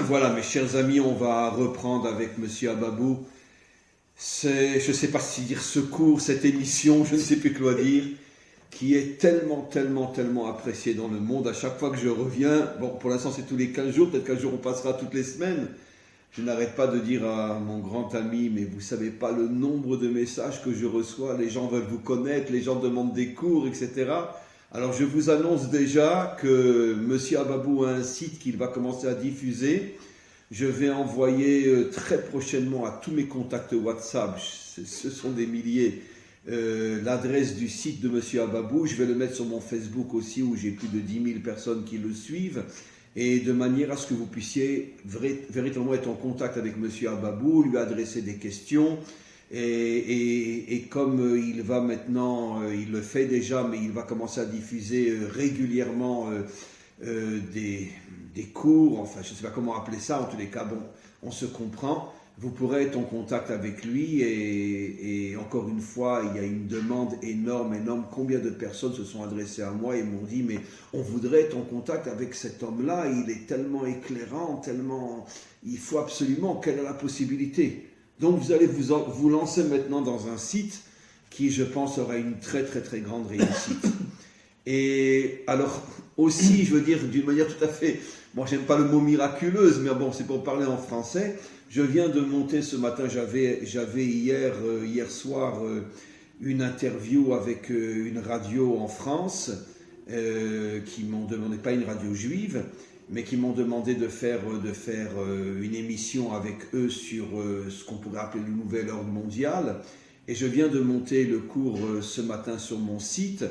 Voilà, mes chers amis, on va reprendre avec Monsieur Ababou. Je ne sais pas si dire secours, cette émission, je ne sais plus quoi dire, qui est tellement appréciée dans le monde. À chaque fois que je reviens, bon, pour l'instant c'est tous les 15 jours, peut-être qu'un jour on passera toutes les semaines. Je n'arrête pas de dire à mon grand ami, mais vous ne savez pas le nombre de messages que je reçois. Les gens veulent vous connaître, les gens demandent des cours, etc. Alors je vous annonce déjà que Monsieur Ababou a un site qu'il va commencer à diffuser. Je vais envoyer très prochainement à tous mes contacts WhatsApp, ce sont des milliers, l'adresse du site de Monsieur Ababou. Je vais le mettre sur mon Facebook aussi, où j'ai plus de 10 000 personnes qui le suivent. Et de manière à ce que vous puissiez véritablement être en contact avec Monsieur Ababou, lui adresser des questions. Et comme il va maintenant, il le fait déjà, mais il va commencer à diffuser régulièrement des cours, enfin je ne sais pas comment appeler ça, en tous les cas, bon, on se comprend. Vous pourrez être en contact avec lui et encore une fois, il y a une demande énorme. Combien de personnes se sont adressées à moi et m'ont dit, mais on voudrait être en contact avec cet homme-là, il est tellement éclairant, il faut absolument, quelle est la possibilité? Donc vous allez vous lancer maintenant dans un site qui, je pense, aura une très grande réussite. Et alors aussi, je veux dire, d'une manière tout à fait, moi j'aime pas le mot miraculeuse, mais bon, c'est pour parler en français. Je viens de monter ce matin, j'avais hier soir une interview avec une radio en France qui m'ont demandé, pas une radio juive, mais qui m'ont demandé de faire une émission avec eux sur ce qu'on pourrait appeler le nouvel ordre mondial. Et je viens de monter le cours ce matin sur mon site.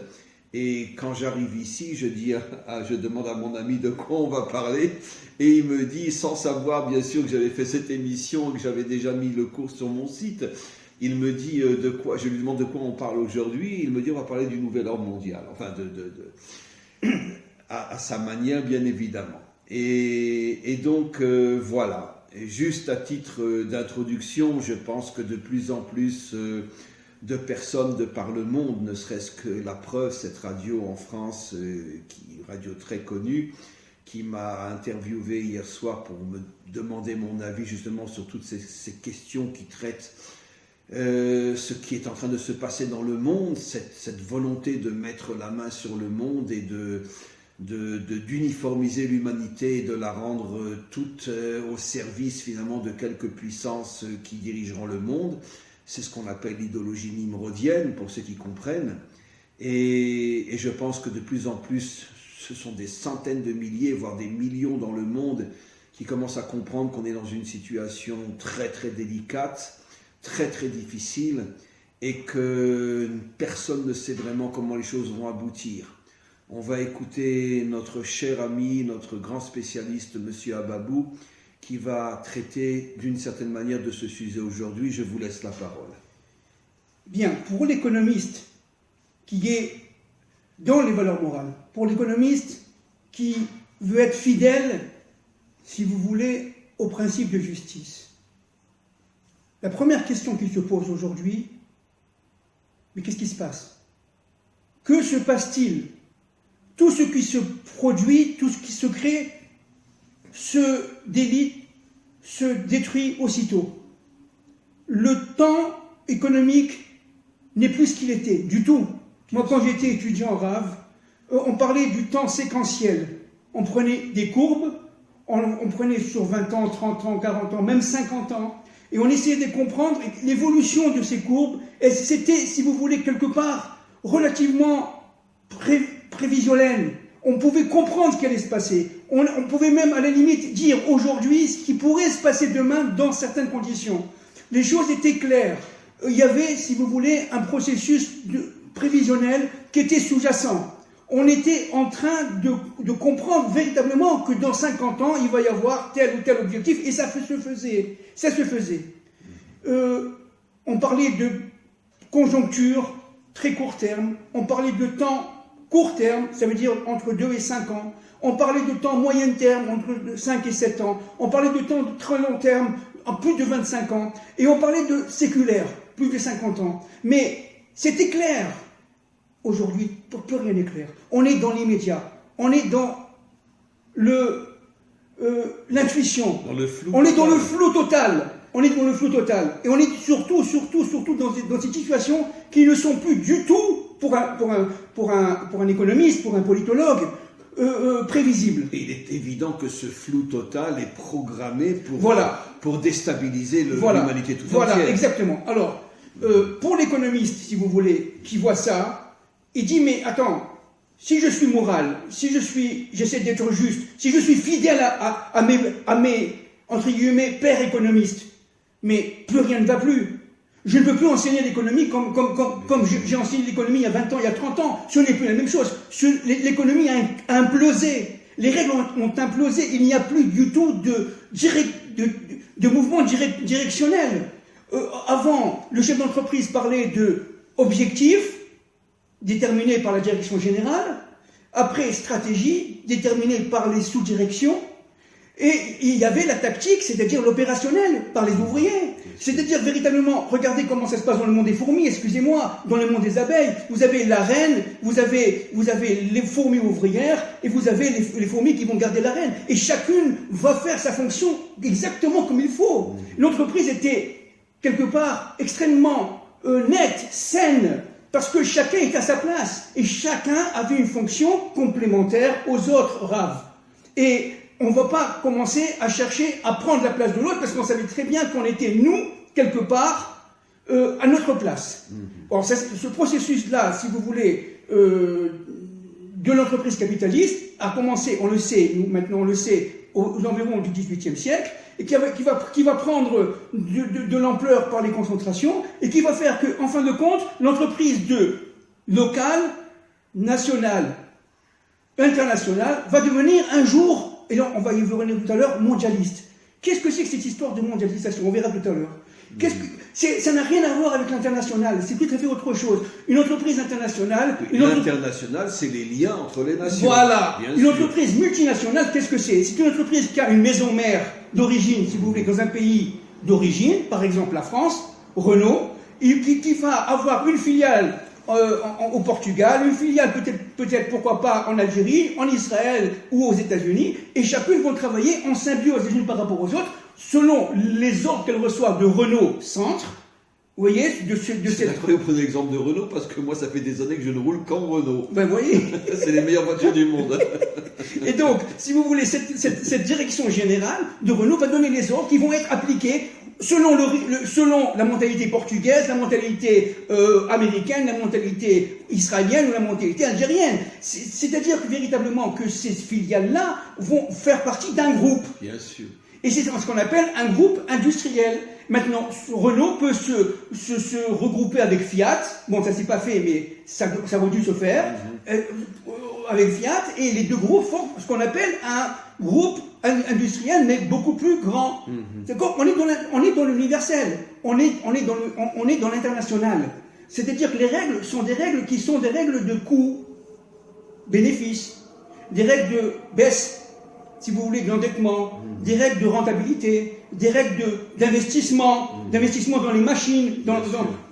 Et quand j'arrive ici, je demande à mon ami de quoi on va parler. Et il me dit, sans savoir bien sûr que j'avais fait cette émission, que j'avais déjà mis le cours sur mon site, il me dit de quoi, je lui demande de quoi on parle aujourd'hui. Il me dit, on va parler du nouvel ordre mondial. Enfin, à sa manière, bien évidemment. Et donc, voilà. Et juste à titre d'introduction, je pense que de plus en plus de personnes de par le monde, ne serait-ce que la preuve, cette radio en France, radio très connue, qui m'a interviewé hier soir pour me demander mon avis justement sur toutes ces questions qui traitent ce qui est en train de se passer dans le monde, cette volonté de mettre la main sur le monde et d'uniformiser l'humanité et de la rendre toute au service finalement de quelques puissances qui dirigeront le monde. C'est ce qu'on appelle l'idéologie nimrodienne, pour ceux qui comprennent. Et je pense que de plus en plus, ce sont des centaines de milliers, voire des millions dans le monde qui commencent à comprendre qu'on est dans une situation très délicate, très difficile, et que personne ne sait vraiment comment les choses vont aboutir. On va écouter notre cher ami, notre grand spécialiste, Monsieur Ababou, qui va traiter d'une certaine manière de ce sujet aujourd'hui. Je vous laisse la parole. Bien, pour l'économiste qui est dans les valeurs morales, pour l'économiste qui veut être fidèle, si vous voulez, au principe de justice, la première question qui se pose aujourd'hui, mais qu'est-ce qui se passe? Que se passe-t-il? Tout ce qui se produit, tout ce qui se crée, se délite, se détruit aussitôt. Le temps économique n'est plus ce qu'il était, du tout. Moi, quand j'étais étudiant arabe, on parlait du temps séquentiel. On prenait des courbes, on prenait sur 20 ans, 30 ans, 40 ans, même 50 ans, et on essayait de comprendre l'évolution de ces courbes, et c'était, si vous voulez, quelque part, relativement prévisionnel. On pouvait comprendre ce qui allait se passer. On pouvait même, à la limite, dire aujourd'hui ce qui pourrait se passer demain dans certaines conditions. Les choses étaient claires. Il y avait, si vous voulez, un processus prévisionnel qui était sous-jacent. On était en train de comprendre véritablement que dans 50 ans, il va y avoir tel ou tel objectif, et ça se faisait. Ça se faisait. On parlait de conjoncture très court terme, on parlait de temps court terme, ça veut dire entre 2 et 5 ans. On parlait de temps moyen terme, entre 5 et 7 ans. On parlait de temps très long terme, en plus de 25 ans. Et on parlait de séculaire, plus de 50 ans. Mais c'était clair. Aujourd'hui, plus rien n'est clair. On est dans l'immédiat. On est dans l'intuition. Dans le flou. On est dans le flou total. On est dans le flou total. Et on est surtout dans ces situations qui ne sont plus du tout, pour un économiste, pour un politologue, prévisibles. Et il est évident que ce flou total est programmé Voilà. pour déstabiliser Voilà. l'humanité tout Voilà, entière. exactement. Alors, pour l'économiste, si vous voulez, qui voit ça, il dit, mais attends, si je suis moral, si j'essaie d'être juste, si je suis fidèle à mes, entre guillemets, pères économistes, mais plus rien ne va plus. Je ne peux plus enseigner l'économie comme j'ai enseigné l'économie il y a 20 ans, il y a 30 ans. Ce n'est plus la même chose. L'économie a implosé. Les règles ont implosé. Il n'y a plus du tout de mouvement directionnel. Avant, le chef d'entreprise parlait d'objectifs déterminés par la direction générale. Après, stratégie déterminée par les sous-directions. Et il y avait la tactique, c'est-à-dire l'opérationnel, par les ouvriers. C'est-à-dire véritablement, regardez comment ça se passe dans le monde des fourmis, excusez-moi, dans le monde des abeilles. Vous avez la reine, vous avez les fourmis ouvrières, et vous avez les fourmis qui vont garder la reine. Et chacune va faire sa fonction exactement comme il faut. L'entreprise était, quelque part, extrêmement nette, saine, parce que chacun est à sa place. Et chacun avait une fonction complémentaire aux autres raves. Et on ne va pas commencer à chercher à prendre la place de l'autre parce qu'on savait très bien qu'on était, nous, quelque part, à notre place. Or, ce processus-là, si vous voulez, de l'entreprise capitaliste a commencé, on le sait, nous maintenant on le sait, aux environs du XVIIIe siècle, et qui va prendre de l'ampleur par les concentrations, et qui va faire que, en fin de compte, l'entreprise de locale, nationale, internationale, va devenir un jour, et là on va y revenir tout à l'heure, mondialiste. Qu'est-ce que c'est que cette histoire de mondialisation? On verra tout à l'heure. Ça n'a rien à voir avec l'international, c'est tout à fait autre chose. Une entreprise internationale... L'international, c'est les liens entre les nations. Voilà. Une entreprise multinationale, qu'est-ce que c'est? C'est une entreprise qui a une maison mère d'origine, si vous voulez, dans un pays d'origine, par exemple la France, Renault, qui va avoir une filiale au Portugal, une filiale peut-être pourquoi pas en Algérie, en Israël ou aux États-Unis, et chacune vont travailler en symbiose les unes par rapport aux autres, selon les ordres qu'elles reçoivent de Renault Centre. Vous voyez, C'est incroyable, vous prenez l'exemple de Renault, parce que moi, ça fait des années que je ne roule qu'en Renault. Ben, vous voyez. C'est les meilleures voitures du monde. Et donc, si vous voulez, cette direction générale de Renault va donner les ordres qui vont être appliqués selon la mentalité portugaise, la mentalité américaine, la mentalité israélienne ou la mentalité algérienne. C'est-à-dire que véritablement que ces filiales-là vont faire partie d'un groupe. Bien sûr. Et c'est ce qu'on appelle un groupe industriel. Maintenant, Renault peut se regrouper avec Fiat. Bon, ça s'est pas fait, mais ça aurait dû se faire. Avec Fiat, et les deux groupes font ce qu'on appelle un groupe industriel, mais beaucoup plus grand. C'est-à-dire on est dans l'universel. On est dans l'international. C'est-à-dire que les règles sont des règles qui sont des règles de coût, bénéfice, des règles de baisse, si vous voulez, de l'endettement, des règles de rentabilité, des règles d'investissement, d'investissement dans les machines,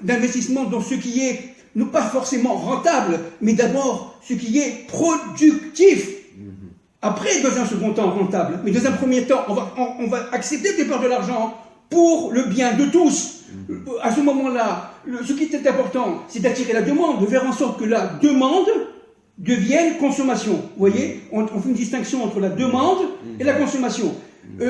d'investissement dans ce qui est, non pas forcément rentable, mais d'abord ce qui est productif. Après, dans un second temps, rentable. Mais dans un premier temps, on va accepter de perdre de l'argent pour le bien de tous. À ce moment-là, ce qui est important, c'est d'attirer la demande, de faire en sorte que la demande devienne consommation. Vous voyez, on fait une distinction entre la demande et la consommation.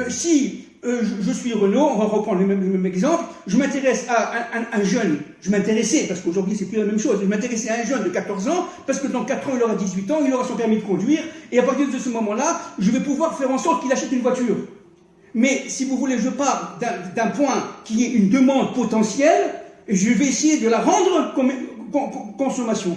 Si je suis Renault, on va reprendre le même exemple, je m'intéresse à un jeune, je m'intéressais, parce qu'aujourd'hui c'est plus la même chose, je m'intéressais à un jeune de 14 ans, parce que dans 4 ans il aura 18 ans, il aura son permis de conduire, et à partir de ce moment-là, je vais pouvoir faire en sorte qu'il achète une voiture. Mais si vous voulez, je pars d'un point qui est une demande potentielle, et je vais essayer de la rendre consommation.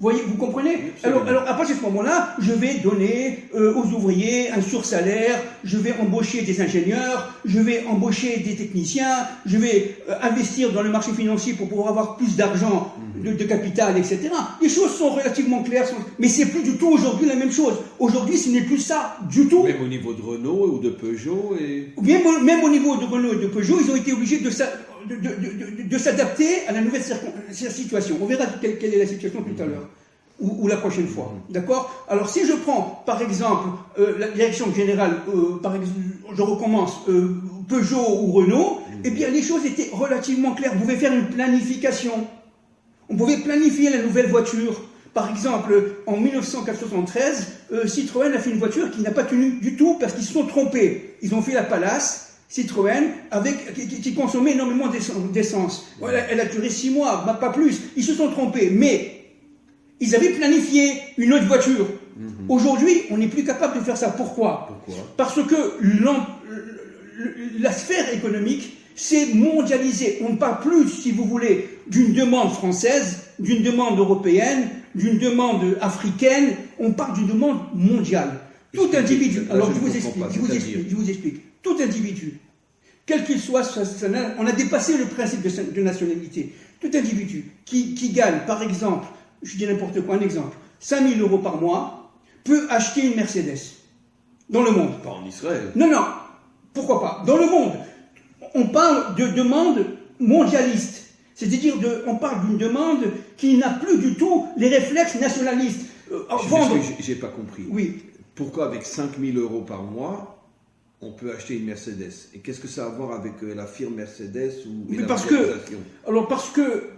Vous comprenez? Alors, à partir de ce moment-là, je vais donner aux ouvriers un sursalaire, je vais embaucher des ingénieurs, je vais embaucher des techniciens, je vais investir dans le marché financier pour pouvoir avoir plus d'argent, de capital, etc. Les choses sont relativement claires, mais c'est plus du tout aujourd'hui la même chose. Aujourd'hui, ce n'est plus ça du tout. Même au niveau de Renault ou de Peugeot Même au niveau de Renault et de Peugeot, ils ont été obligés de s'adapter à la nouvelle situation. On verra quelle est la situation tout à l'heure. ou la prochaine fois. D'accord? Alors si je prends par exemple la direction générale, par exemple, je recommence Peugeot ou Renault, eh bien les choses étaient relativement claires. On pouvait faire une planification. On pouvait planifier la nouvelle voiture. Par exemple, en 1973, Citroën a fait une voiture qui n'a pas tenu du tout parce qu'ils se sont trompés. Ils ont fait la Palace, Citroën, qui consommait énormément d'essence. Voilà, elle a duré 6 mois, pas plus. Ils se sont trompés, mais ils avaient planifié une autre voiture. Aujourd'hui, on n'est plus capable de faire ça. Pourquoi? Parce que la sphère économique s'est mondialisée. On ne parle plus, si vous voulez, d'une demande française, d'une demande européenne, d'une demande africaine. On parle d'une demande mondiale. Tout individu. Alors je vous explique. Tout individu, quel qu'il soit, on a dépassé le principe de nationalité. Tout individu qui gagne, par exemple, je dis n'importe quoi, un exemple, 5 000 € par mois, peut acheter une Mercedes. Dans le monde. Pas en Israël. Non, pourquoi pas? Dans le monde. On parle de demande mondialiste. C'est-à-dire, on parle d'une demande qui n'a plus du tout les réflexes nationalistes. J'ai pas compris. Oui. Pourquoi avec 5 000 € par mois, on peut acheter une Mercedes? Et qu'est-ce que ça a à voir avec la firme Mercedes ou la parce que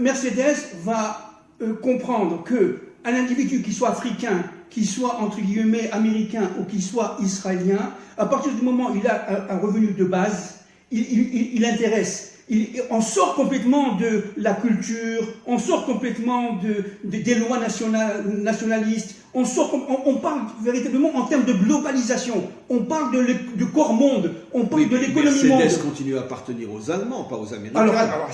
Mercedes va comprendre qu'un individu qui soit africain, qui soit entre guillemets américain ou qui soit israélien, à partir du moment où il a un revenu de base, il intéresse. On sort complètement de la culture, on sort complètement des lois nationalistes, on parle véritablement en termes de globalisation, on parle de corps monde, on parle de l'économie monde. Mercedes continue à appartenir aux Allemands, pas aux Américains. Alors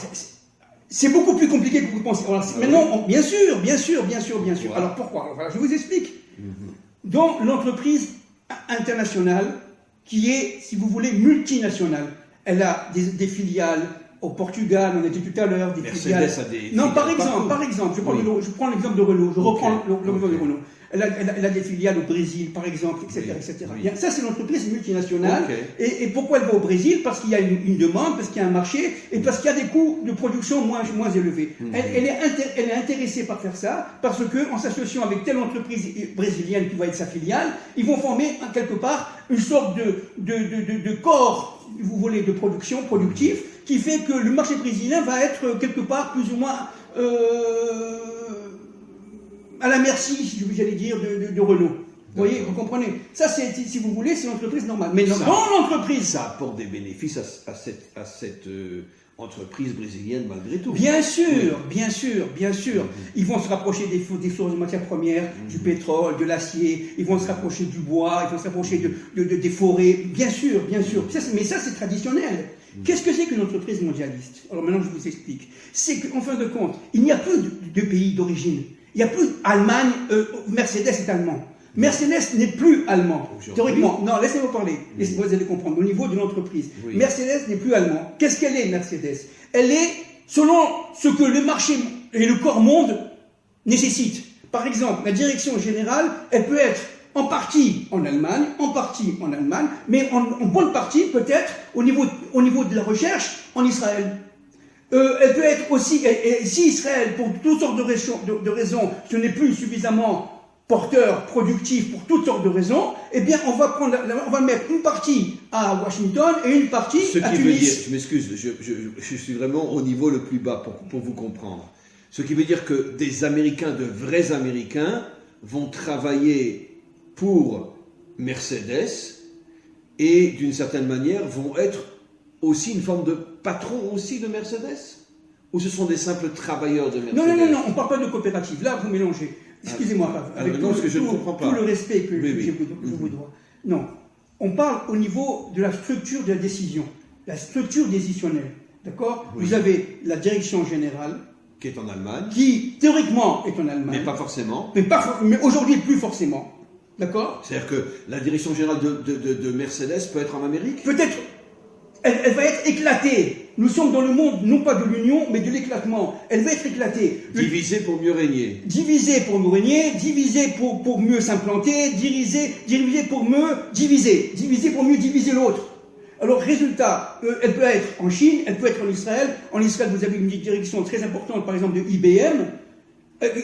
c'est beaucoup plus compliqué que vous pensez. Alors, maintenant, bien sûr. Ouais. Alors pourquoi? Je vous explique. Dans l'entreprise internationale, qui est, si vous voulez, multinationale, elle a des filiales au Portugal, on a dit tout à l'heure, des filiales. A des non, par exemple, je prends l'exemple de Renault, je reprends l'exemple de Renault. Elle a des filiales au Brésil, par exemple, etc. Bien, ça, c'est l'entreprise multinationale. Et pourquoi elle va au Brésil? Parce qu'il y a une demande, parce qu'il y a un marché, et parce qu'il y a des coûts de production moins élevés. Elle est intéressée par faire ça, parce qu'en s'associant avec telle entreprise brésilienne qui va être sa filiale, ils vont former, quelque part, une sorte de corps, si vous voulez, de production, productif, qui fait que le marché brésilien va être, quelque part, plus ou moins à la merci, j'allais dire, de Renault. Vous voyez, vous comprenez? Ça, si vous voulez, c'est l'entreprise normale. Mais dans l'entreprise... Ça apporte des bénéfices à cette entreprise brésilienne malgré tout. Bien sûr. Ils vont se rapprocher des sources de matières premières, du pétrole, de l'acier, ils vont se rapprocher du bois, ils vont se rapprocher des forêts. Bien sûr. Mais ça, c'est traditionnel. Qu'est-ce que c'est qu'une entreprise mondialiste? Alors maintenant, je vous explique. C'est qu'en fin de compte, il n'y a plus de pays d'origine. Il n'y a plus Allemagne, Mercedes est allemand. Mercedes n'est plus allemand. Théoriquement, non, laissez-moi parler. Vous allez comprendre. Au niveau de l'entreprise, Mercedes n'est plus allemand. Qu'est-ce qu'elle est, Mercedes? Elle est selon ce que le marché et le corps monde nécessitent. Par exemple, la direction générale, elle peut être en partie en Allemagne, mais en bonne partie peut-être au niveau de la recherche en Israël. Elle peut être aussi, et si Israël, pour toutes sortes de raisons, ce n'est plus suffisamment porteur, productif, pour toutes sortes de raisons, eh bien, on va mettre une partie à Washington et une partie à Tunis. Veut dire, je m'excuse, je suis vraiment au niveau le plus bas pour vous comprendre. Ce qui veut dire que des Américains, de vrais Américains, vont travailler pour Mercedes et, d'une certaine manière, vont être aussi une forme de patron aussi de Mercedes? Ou ce sont des simples travailleurs de Mercedes? Non, on ne parle pas de coopérative. Là, vous mélangez. Excusez-moi, avec tout le respect que je vous dois. Non, on parle au niveau de la structure de la décision, la structure décisionnelle. D'accord? Vous avez la direction générale. Qui est en Allemagne. Qui, théoriquement, est en Allemagne. Mais pas forcément. Mais aujourd'hui, plus forcément. D'accord? C'est-à-dire que la direction générale de Mercedes peut être en Amérique? Peut-être. Elle va être éclatée. Nous sommes dans le monde, non pas de l'union, mais de l'éclatement. Elle va être éclatée. Divisée pour mieux régner. Divisée pour mieux régner, divisée pour mieux s'implanter, divisée pour mieux diviser. Divisée pour mieux diviser l'autre. Alors, résultat, elle peut être en Chine, elle peut être en Israël. En Israël, vous avez une direction très importante, par exemple, de IBM.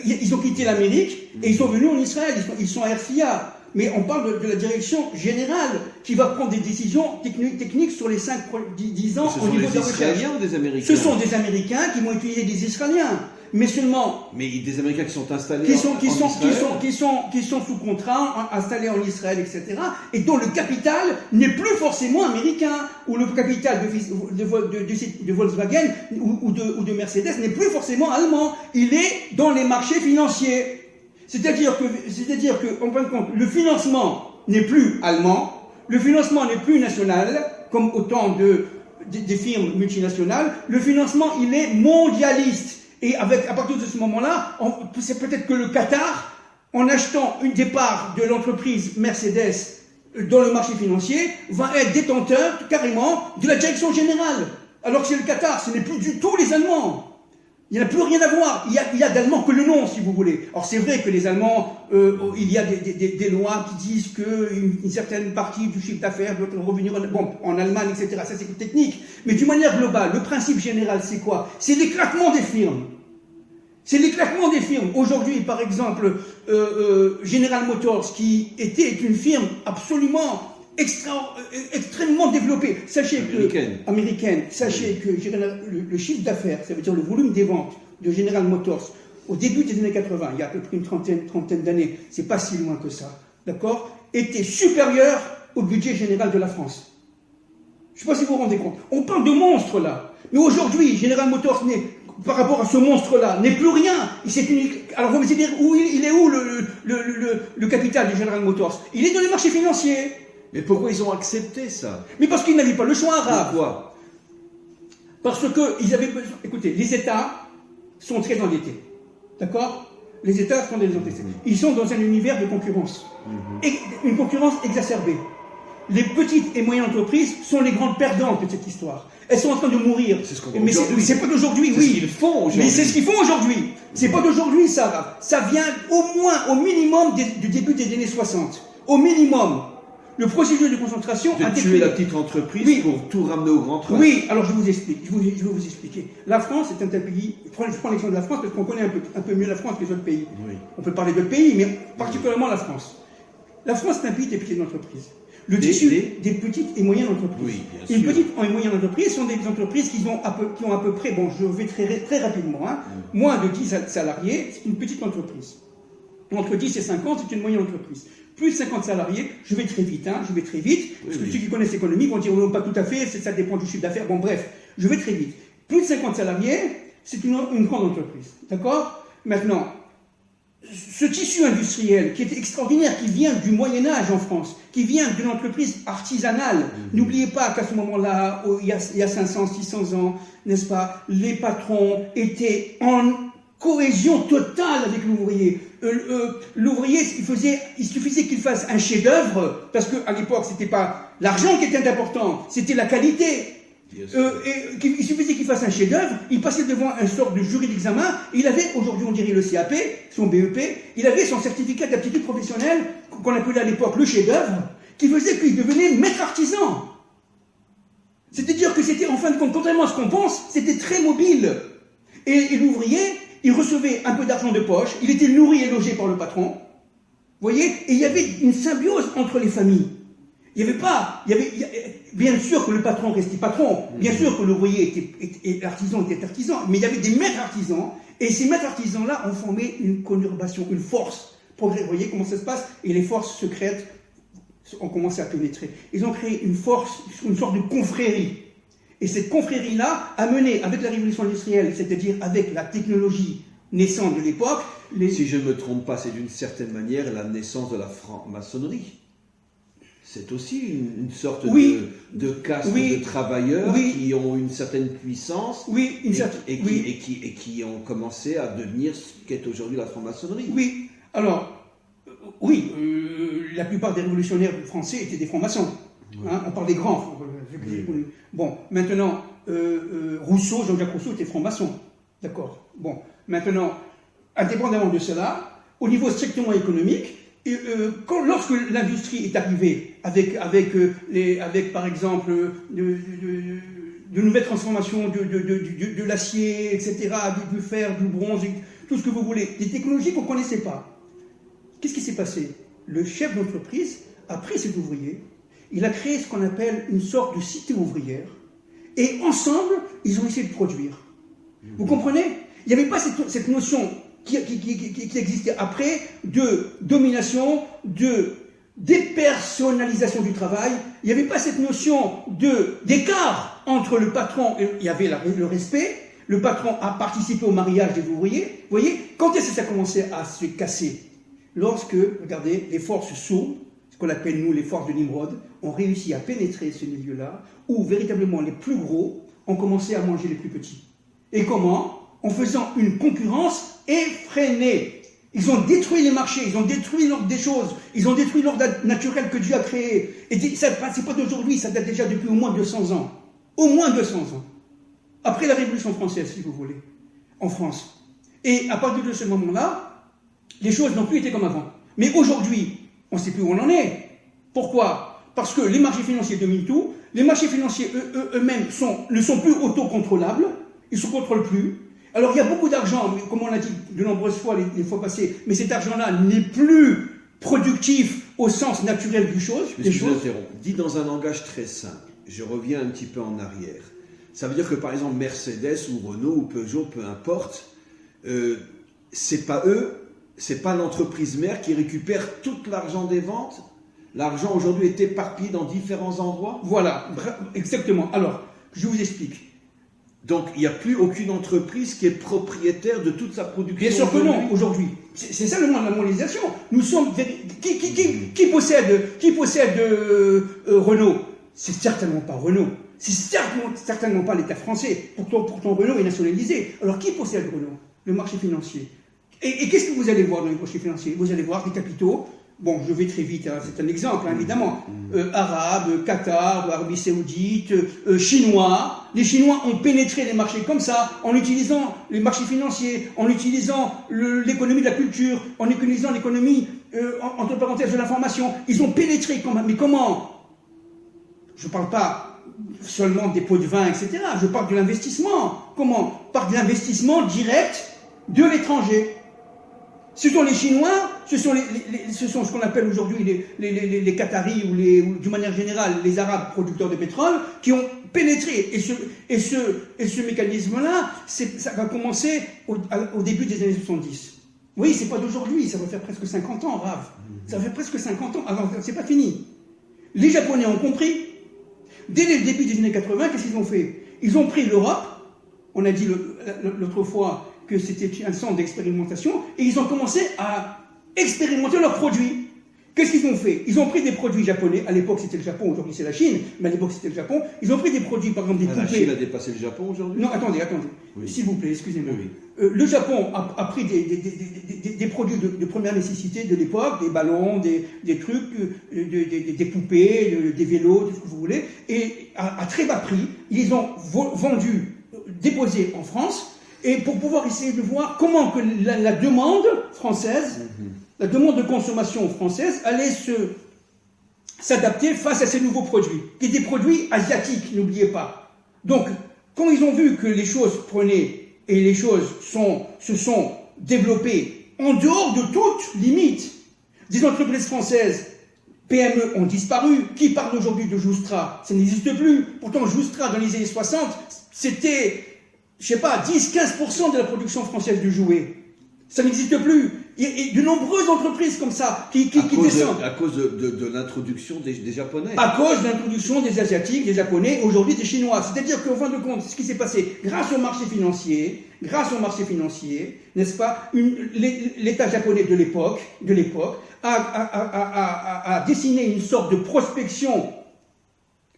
Ils ont quitté l'Amérique et ils sont venus en Israël, ils sont à RCA. Mais on parle de la direction générale qui va prendre des décisions techniques sur les 5-10 ans au niveau de la recherche. Ce sont des Israéliens ou des Américains? Ce sont des Américains qui vont utiliser des Israéliens. Mais seulement. Mais des Américains qui sont installés en Israël. Qui sont sous contrat, installés en Israël, etc. Et dont le capital n'est plus forcément américain. Ou le capital de Volkswagen ou de Mercedes n'est plus forcément allemand. Il est dans les marchés financiers. C'est-à-dire que, en fin de compte, le financement n'est plus allemand, le financement n'est plus national, comme autant des firmes multinationales. Le financement, il est mondialiste. Et à partir de ce moment-là, c'est peut-être que le Qatar, en achetant une des parts de l'entreprise Mercedes dans le marché financier, va être détenteur carrément de la direction générale. Alors que c'est le Qatar, ce n'est plus du tout les Allemands. Il n'y a plus rien à voir. Il y a d'Allemands que le nom, si vous voulez. Alors c'est vrai que les Allemands, il y a des lois qui disent qu'une certaine partie du chiffre d'affaires doit revenir en Allemagne, etc. Ça c'est technique. Mais d'une manière globale, le principe général, c'est quoi? C'est l'éclatement des firmes. C'est l'éclatement des firmes. Aujourd'hui, par exemple, General Motors, qui était une firme absolument extrêmement développée. Américaine. Sachez que le chiffre d'affaires, ça veut dire le volume des ventes de General Motors, au début des années 80, il y a à peu près une trentaine d'années, c'est pas si loin que ça, d'accord, était supérieur au budget général de la France. Je ne sais pas si vous vous rendez compte. On parle de monstres là. Mais aujourd'hui, General Motors par rapport à ce monstre-là, n'est plus rien. Alors vous me dire, il est où le capital de General Motors? Il est dans les marchés financiers. Mais pourquoi ils ont accepté ça? Mais parce qu'ils n'avaient pas le choix arabe. Pourquoi? Parce qu'ils avaient besoin. Écoutez, les États sont très endettés. D'accord? Les États sont très endettés. Ils sont dans un univers de concurrence. Et une concurrence exacerbée. Les petites et moyennes entreprises sont les grandes perdantes de cette histoire. Elles sont en train de mourir. C'est ce qu'on voit mais aujourd'hui. c'est pas d'aujourd'hui, oui. C'est ce qu'ils font aujourd'hui. Mais c'est ce qu'ils font aujourd'hui. C'est pas d'aujourd'hui, ça. Ça vient au minimum du début des années 60. Au minimum. Le processus de concentration a tué la petite entreprise pour tout ramener au grand train. Oui, alors je vous explique. Je vais vous expliquer. La France est un tel pays. Je prends l'exemple de la France parce qu'on connaît un peu mieux la France que les autres pays. Oui. On peut parler d'autres pays, mais particulièrement la France. La France est un pays des petites entreprises. Le tissu des petites et moyennes entreprises. Oui, bien sûr. Les petites et moyennes entreprises sont des entreprises qui ont à peu près, bon, je vais très rapidement, moins de 10 salariés, c'est une petite entreprise. Entre 10 et 50, c'est une moyenne entreprise. Plus de 50 salariés, je vais très vite, parce que ceux qui connaissent l'économie vont dire, non, pas tout à fait, ça dépend du chiffre d'affaires, bon bref, je vais très vite. Plus de 50 salariés, c'est une grande entreprise, d'accord? Maintenant, ce tissu industriel qui est extraordinaire, qui vient du Moyen-Âge en France, qui vient d'une entreprise artisanale. N'oubliez pas qu'à ce moment-là, il y a 500, 600 ans, n'est-ce pas, les patrons étaient en cohésion totale avec l'ouvrier. L'ouvrier, il suffisait qu'il fasse un chef-d'œuvre, parce qu'à l'époque, c'était pas l'argent qui était important, c'était la qualité. Il suffisait qu'il fasse un chef-d'œuvre, il passait devant un sort de jury d'examen, il avait, aujourd'hui on dirait le CAP, son BEP, il avait son certificat d'aptitude professionnelle, qu'on appelait à l'époque le chef-d'œuvre, qui faisait qu'il devenait maître artisan. C'est-à-dire que c'était, en fin de compte, contrairement à ce qu'on pense, c'était très mobile. Et l'ouvrier, il recevait un peu d'argent de poche, il était nourri et logé par le patron, vous voyez, et il y avait une symbiose entre les familles. Bien sûr que le patron restait patron, bien sûr que l'ouvrier et l'artisan était artisan, mais il y avait des maîtres artisans, et ces maîtres artisans-là ont formé une conurbation, une force. Vous voyez comment ça se passe? Et les forces secrètes ont commencé à pénétrer. Ils ont créé une force, une sorte de confrérie. Et cette confrérie-là a mené, avec la révolution industrielle, c'est-à-dire avec la technologie naissante de l'époque... Si je ne me trompe pas, c'est d'une certaine manière la naissance de la franc-maçonnerie. C'est aussi une sorte de caste de travailleurs qui ont une certaine puissance et qui ont commencé à devenir ce qu'est aujourd'hui la franc-maçonnerie. Oui, alors, la plupart des révolutionnaires français étaient des francs-maçons. On parle des grands. Bon, maintenant, Rousseau, Jean-Jacques Rousseau était franc-maçon. D'accord. Bon, maintenant, indépendamment de cela, au niveau strictement économique, lorsque l'industrie est arrivée avec par exemple de nouvelles transformations de l'acier, etc., du fer, du bronze, tout ce que vous voulez, des technologies qu'on ne connaissait pas. Qu'est-ce qui s'est passé? Le chef d'entreprise a pris cet ouvrier, il a créé ce qu'on appelle une sorte de cité ouvrière, et ensemble, ils ont essayé de produire. Vous comprenez? Il n'y avait pas cette notion qui existait après de domination, de dépersonnalisation du travail. Il n'y avait pas cette notion d'écart entre le patron et il y avait le respect. Le patron a participé au mariage des ouvriers. Vous voyez, quand est-ce que ça a commencé à se casser? Lorsque, regardez, les forces sourdes, ce qu'on appelle nous les forces de Nimrod, ont réussi à pénétrer ce milieu-là, où véritablement les plus gros ont commencé à manger les plus petits. Et comment? En faisant une concurrence effrénée. Ils ont détruit les marchés, ils ont détruit l'ordre des choses, ils ont détruit l'ordre naturel que Dieu a créé. Et ça, c'est pas d'aujourd'hui, ça date déjà depuis au moins 200 ans. Au moins 200 ans. Après la Révolution française, si vous voulez, en France. Et à partir de ce moment-là, les choses n'ont plus été comme avant. Mais aujourd'hui, on ne sait plus où on en est. Pourquoi? Parce que les marchés financiers dominent tout. Les marchés financiers eux-mêmes ne sont plus autocontrôlables. Ils ne se contrôlent plus. Alors il y a beaucoup d'argent, comme on l'a dit de nombreuses fois les fois passées, mais cet argent-là n'est plus productif au sens naturel des choses. Je vous interromps. Dit dans un langage très simple, je reviens un petit peu en arrière. Ça veut dire que par exemple Mercedes ou Renault ou Peugeot, peu importe, c'est pas eux, c'est pas l'entreprise mère qui récupère tout l'argent des ventes. L'argent aujourd'hui est éparpillé dans différents endroits. Voilà, exactement. Alors, je vous explique. Donc, il n'y a plus aucune entreprise qui est propriétaire de toute sa production. Bien sûr que non, aujourd'hui. C'est ça le monde de la mondialisation. Nous sommes... Qui possède Renault? C'est certainement pas Renault. C'est certainement pas l'État français. Pourtant, Renault est nationalisé. Alors, qui possède Renault? Le marché financier. Et qu'est-ce que vous allez voir dans les marchés financiers? Vous allez voir des capitaux. Bon, je vais très vite, hein, c'est un exemple, hein, évidemment. Arabes, Qatar, Arabie Saoudite, Chinois. Les Chinois ont pénétré les marchés comme ça, en utilisant les marchés financiers, en utilisant l'économie de la culture, en utilisant l'économie, entre parenthèses, de l'information. Ils ont pénétré, mais comment? Je ne parle pas seulement des pots de vin, etc. Je parle de l'investissement. Comment? Par de l'investissement direct de l'étranger. Ce sont les Chinois, ce sont ce qu'on appelle aujourd'hui les Qataris ou d'une manière générale les Arabes producteurs de pétrole qui ont pénétré. Et ce mécanisme-là, ça va commencer au début des années 70. Oui, c'est pas d'aujourd'hui, ça va faire presque 50 ans, Rav. Ça fait presque 50 ans. Alors, c'est pas fini. Les Japonais ont compris. Dès le début des années 80, qu'est-ce qu'ils ont fait? Ils ont pris l'Europe. On a dit l'autre fois que c'était un centre d'expérimentation, et ils ont commencé à expérimenter leurs produits. Qu'est-ce qu'ils ont fait? Ils ont pris des produits japonais, à l'époque c'était le Japon, aujourd'hui c'est la Chine, mais à l'époque c'était le Japon. Ils ont pris des produits, par exemple des poupées. La Chine a dépassé le Japon aujourd'hui? Non, attendez, oui. S'il vous plaît, excusez-moi. Oui. Le Japon a pris des produits de première nécessité de l'époque, des ballons, des trucs, des poupées, des vélos, tout ce que vous voulez, et à très bas prix, ils les ont vendus, déposés en France, et pour pouvoir essayer de voir comment que la demande française, la demande de consommation française allait s'adapter face à ces nouveaux produits, qui étaient des produits asiatiques, n'oubliez pas. Donc, quand ils ont vu que les choses prenaient et les choses se sont développées en dehors de toute limite, des entreprises françaises, PME ont disparu. Qui parle aujourd'hui de Joustra? Ça n'existe plus. Pourtant, Joustra, dans les années 60, c'était, je sais pas, 10-15% de la production française de jouets. Ça n'existe plus. Il y a de nombreuses entreprises comme ça qui descendent. À cause de l'introduction des Japonais. À cause de l'introduction des Asiatiques, des Japonais, aujourd'hui des Chinois. C'est-à-dire qu'au fin de compte, ce qui s'est passé, grâce au marché financier, n'est-ce pas, l'État japonais de l'époque a dessiné une sorte de prospection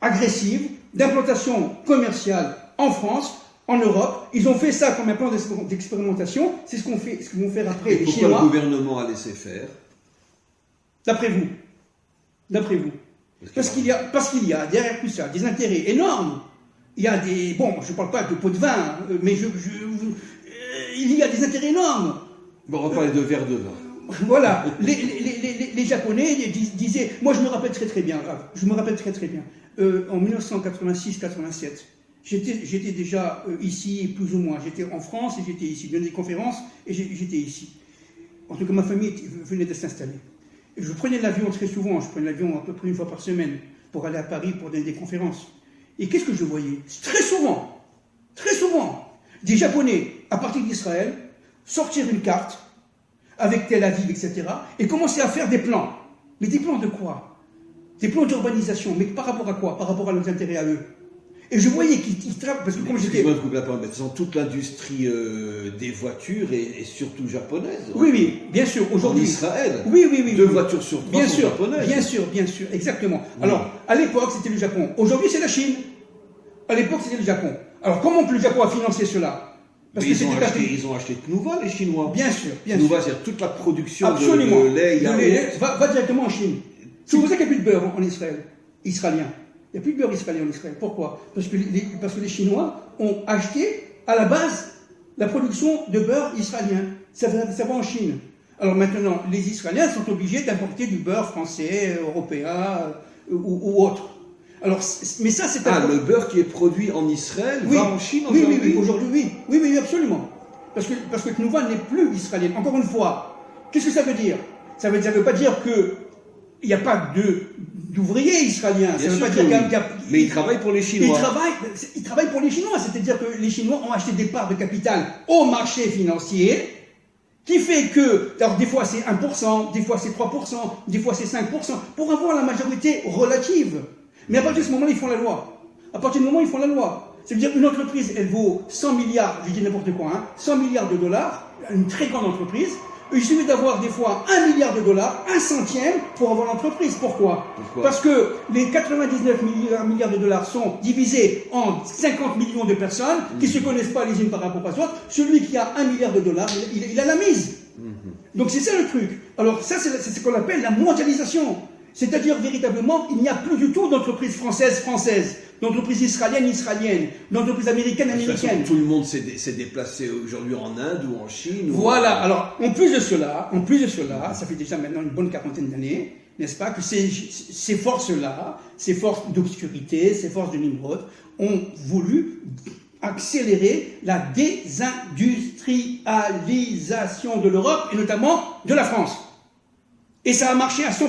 agressive d'implantation commerciale en France, en Europe. Ils ont fait ça comme un plan d'expérimentation. C'est ce qu'ils vont faire après les Chinois. Pourquoi le gouvernement a laissé faire? D'après vous. Parce qu'il y a derrière tout ça des intérêts énormes. Il y a des... Bon, je ne parle pas de pots de vin, mais il y a des intérêts énormes. Bon, on va parler de verre de vin. Voilà. Les Japonais disaient... Moi, je me rappelle très très bien, en 1986-87, J'étais déjà ici, plus ou moins. J'étais en France et j'étais ici. Je donnais des conférences et j'étais ici. En tout cas, ma famille venait de s'installer. Et je prenais l'avion très souvent. Je prenais l'avion à peu près une fois par semaine pour aller à Paris pour donner des conférences. Et qu'est-ce que je voyais? Très souvent, des Japonais, à partir d'Israël, sortir une carte avec Tel Aviv, etc., et commencer à faire des plans. Mais des plans de quoi? Des plans d'urbanisation. Mais par rapport à quoi? Par rapport à leurs intérêts à eux. Et je voyais qu'ils travaillent, parce que comme j'étais... Excuse-moi de couper la parole, mais toute l'industrie des voitures est surtout japonaise. Oui, bien sûr. Aujourd'hui, en Israël, oui. 2 voitures sur 3 sont japonaises. Bien sûr, exactement. Oui. Alors, à l'époque, c'était le Japon. Aujourd'hui, c'est la Chine. À l'époque, c'était le Japon. Alors, comment que le Japon a financé cela? Parce que ils ont acheté Tnuva, les Chinois. Bien sûr. Tnuva, c'est toute la production de lait, va directement en Chine. C'est pour ça qu'il n'y a plus de beurre en Israël, israélien. Il n'y a plus de beurre israélien en Israël. Pourquoi? Parce que les Chinois ont acheté à la base la production de beurre israélien. Ça va en Chine. Alors maintenant, les Israéliens sont obligés d'importer du beurre français, européen ou autre. Alors, mais ça, c'est le beurre qui est produit en Israël va en Chine aujourd'hui? Oui, aujourd'hui, oui, absolument. Parce que Tnuva n'est plus israélien. Encore une fois, qu'est-ce que ça veut dire? Ça veut pas dire que il n'y a pas d'ouvriers israéliens. Ça veut pas dire qu'il y a... Mais ils travaillent pour les Chinois. Ils travaillent pour les Chinois. C'est-à-dire que les Chinois ont acheté des parts de capital au marché financier, qui fait que, alors des fois c'est 1%, des fois c'est 3%, des fois c'est 5%, pour avoir la majorité relative. Mais à partir de ce moment-là, ils font la loi. C'est-à-dire une entreprise, elle vaut 100 milliards, je dis n'importe quoi, 100 milliards de dollars, une très grande entreprise. Il suffit d'avoir des fois 1 milliard de dollars, 1 centième pour avoir l'entreprise. Pourquoi? Parce que les 99 milliards de dollars sont divisés en 50 millions de personnes qui ne se connaissent pas les unes par rapport aux autres. Celui qui a 1 milliard de dollars, il a la mise. Donc c'est ça le truc. Alors ça, c'est ce qu'on appelle la mondialisation. C'est-à-dire véritablement, il n'y a plus du tout d'entreprise française, d'entreprise israélienne, d'entreprise américaine. Tout le monde s'est déplacé aujourd'hui en Inde ou en Chine. Voilà. Alors, en plus de cela, ça fait déjà maintenant une bonne quarantaine d'années, n'est-ce pas, que ces forces-là, ces forces d'obscurité, ces forces de Nimrod, ont voulu accélérer la désindustrialisation de l'Europe et notamment de la France. Et ça a marché à 100%.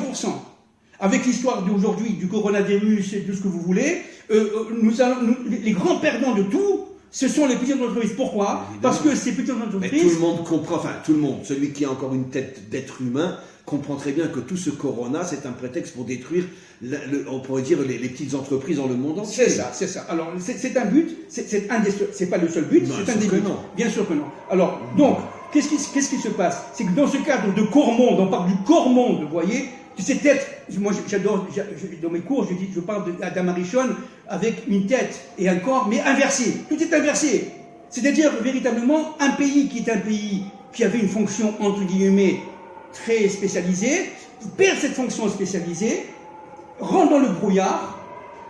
Avec l'histoire d'aujourd'hui, du coronavirus et tout ce que vous voulez, les grands perdants de tout, ce sont les petites entreprises. Pourquoi? Évidemment. Parce que ces petites entreprises... Mais tout le monde comprend, tout le monde, celui qui a encore une tête d'être humain, comprend très bien que tout ce corona, c'est un prétexte pour détruire, on pourrait dire, les petites entreprises dans le monde entier. C'est ça. Alors, c'est un but, c'est pas le seul but, c'est un des buts. Bien sûr que non. Alors, donc, qu'est-ce qui se passe? C'est que dans ce cadre de corps monde, on parle du corps monde, vous voyez, cette tête, moi j'adore, dans mes cours, je parle d'Adam Arishon avec une tête et un corps, mais inversé. Tout est inversé. C'est-à-dire, véritablement, un pays qui avait une fonction, entre guillemets, très spécialisée, perd cette fonction spécialisée, rentre dans le brouillard,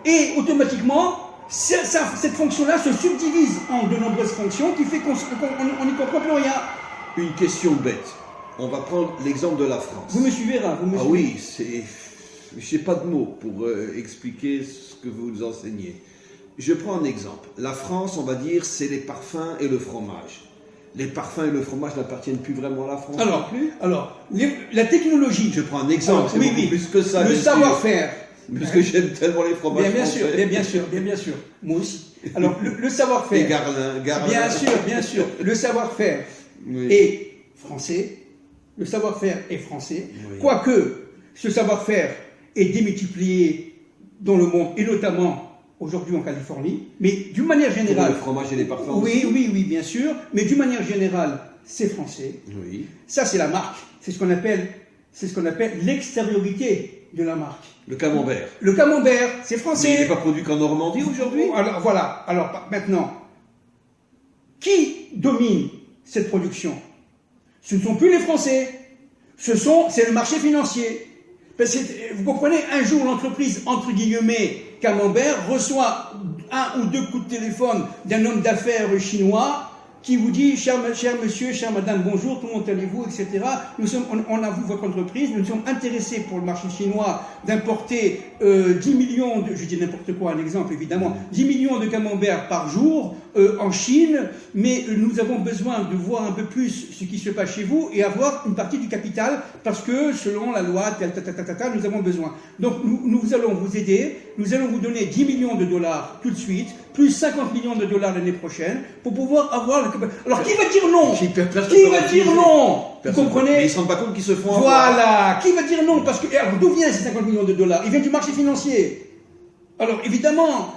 et automatiquement, cette fonction-là se subdivise en de nombreuses fonctions, qui fait qu'on n'y comprend plus rien. Une question bête. On va prendre l'exemple de la France. Vous me suivez là? Oui, je n'ai pas de mots pour expliquer ce que vous nous enseignez. Je prends un exemple. La France, on va dire, c'est les parfums et le fromage. Les parfums et le fromage n'appartiennent plus vraiment à la France non plus. Alors, la technologie... Je prends un exemple, c'est beaucoup plus que ça. Le savoir-faire. Parce que j'aime tellement les fromages français. Bien sûr. Moi aussi. Alors, le savoir-faire... Et Garlin. Bien sûr. Le savoir-faire est français. Le savoir-faire est français, quoique ce savoir-faire est démultiplié dans le monde, et notamment aujourd'hui en Californie, mais d'une manière générale... Pour le fromage et les parfums oui, bien sûr, mais d'une manière générale, c'est français. Oui. Ça, c'est la marque. C'est ce qu'on appelle l'extériorité de la marque. Le camembert. Le camembert, c'est français. Mais il n'est pas produit qu'en Normandie aujourd'hui? Alors, voilà. Alors, maintenant, qui domine cette production? Ce ne sont plus les Français, c'est le marché financier. Parce que, vous comprenez, un jour l'entreprise, entre guillemets, Camembert, reçoit 1 ou 2 coups de téléphone d'un homme d'affaires chinois qui vous dit, cher monsieur, chère madame, bonjour, comment allez-vous, etc. On avoue votre entreprise, nous sommes intéressés pour le marché chinois d'importer 10 millions je dis n'importe quoi, un exemple évidemment, 10 millions de camemberts par jour en Chine, mais nous avons besoin de voir un peu plus ce qui se passe chez vous et avoir une partie du capital, parce que selon la loi, nous avons besoin. Donc nous allons vous aider, nous allons vous donner 10 millions de dollars tout de suite, plus 50 millions de dollars l'année prochaine, pour pouvoir avoir le... Alors qui va dire non? Qui va dire non? Vous comprenez? Mais ils ne se rendent pas compte qu'ils se font Voilà. Qui va dire non? Parce que d'où viennent ces 50 millions de dollars? Ils viennent du marché financier. Alors évidemment,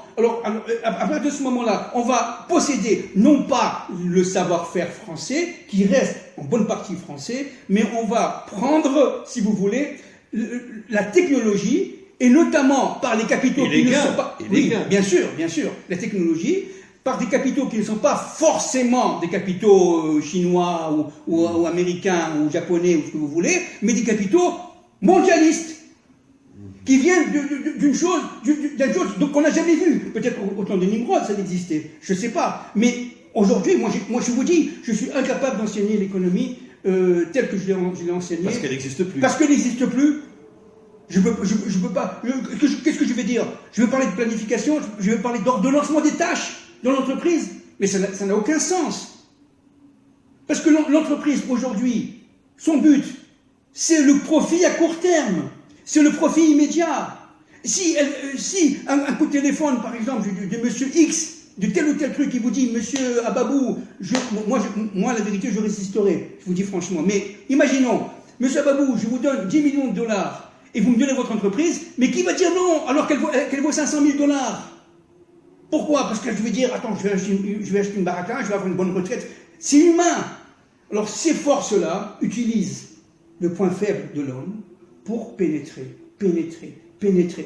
à partir de ce moment-là, on va posséder non pas le savoir-faire français, qui reste en bonne partie français, mais on va prendre, si vous voulez, la technologie, et notamment par les capitaux qui ne sont pas... Oui, bien sûr, la technologie, par des capitaux qui ne sont pas forcément des capitaux chinois ou américains ou japonais ou ce que vous voulez, mais des capitaux mondialistes, qui viennent d'une chose qu'on n'a jamais vue. Peut-être au temps de Nimrod, ça existait, je ne sais pas. Mais aujourd'hui, moi je vous dis, je suis incapable d'enseigner l'économie telle que je l'ai enseignée. Parce qu'elle n'existe plus. Parce qu'elle n'existe plus. Je peux pas. Qu'est-ce que je vais dire? Je vais parler de planification, je vais parler d'ordonnancement des tâches dans l'entreprise. Mais ça n'a aucun sens. Parce que l'entreprise, aujourd'hui, son but, c'est le profit à court terme. C'est le profit immédiat. Si un coup de téléphone, par exemple, de monsieur X, de tel ou tel truc, qui vous dit, monsieur Ababou, moi, la vérité, je résisterai. Je vous dis franchement. Mais imaginons, monsieur Ababou, je vous donne 10 millions de dollars. Et vous me donnez votre entreprise, mais qui va dire non alors qu'elle vaut 500 000 dollars? Pourquoi? Parce que je vais dire, attends, je vais acheter une baraque, je vais avoir une bonne retraite. C'est humain. Alors ces forces-là utilisent le point faible de l'homme pour pénétrer,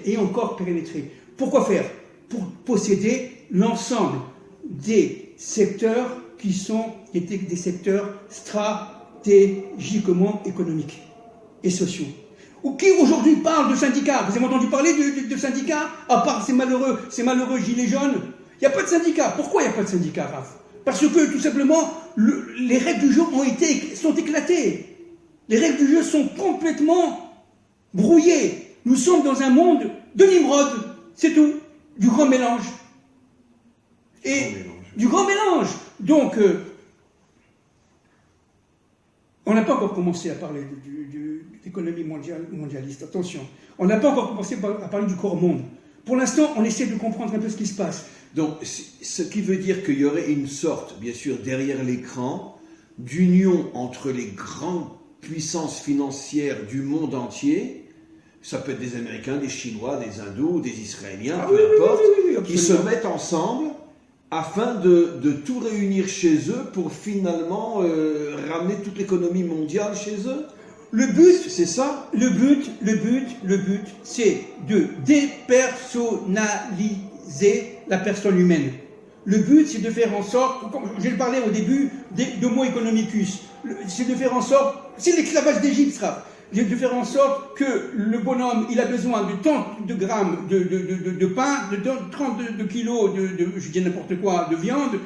et encore pénétrer. Pourquoi faire? Pour posséder l'ensemble des secteurs qui sont des secteurs stratégiquement économiques et sociaux. Ou qui aujourd'hui parle de syndicats? Vous avez entendu parler de syndicats? À part ces malheureux gilets jaunes. Il n'y a pas de syndicats. Pourquoi il n'y a pas de syndicats, Raph? Parce que tout simplement, les règles du jeu sont éclatées. Les règles du jeu sont complètement brouillées. Nous sommes dans un monde de Nimrod. C'est tout. Du grand mélange. Du grand mélange. Donc, on n'a pas encore commencé à parler d'économie mondialiste, attention. On n'a pas encore commencé à parler du corps monde. Pour l'instant, on essaie de comprendre un peu ce qui se passe. Donc, ce qui veut dire qu'il y aurait une sorte, bien sûr, derrière l'écran, d'union entre les grandes puissances financières du monde entier. Ça peut être des Américains, des Chinois, des Hindous, des Israéliens, peu importe, qui se mettent ensemble afin de tout réunir chez eux pour finalement ramener toute l'économie mondiale chez eux. Le but, c'est ça? Le but, c'est de dépersonnaliser la personne humaine. Le but, c'est de faire en sorte, j'ai parlé au début d'Homo economicus, c'est de faire en sorte, c'est l'esclavage d'Égypte, ça. De faire en sorte que le bonhomme, il a besoin de tant de grammes de pain, de 30 kilos je dis n'importe quoi, de viande,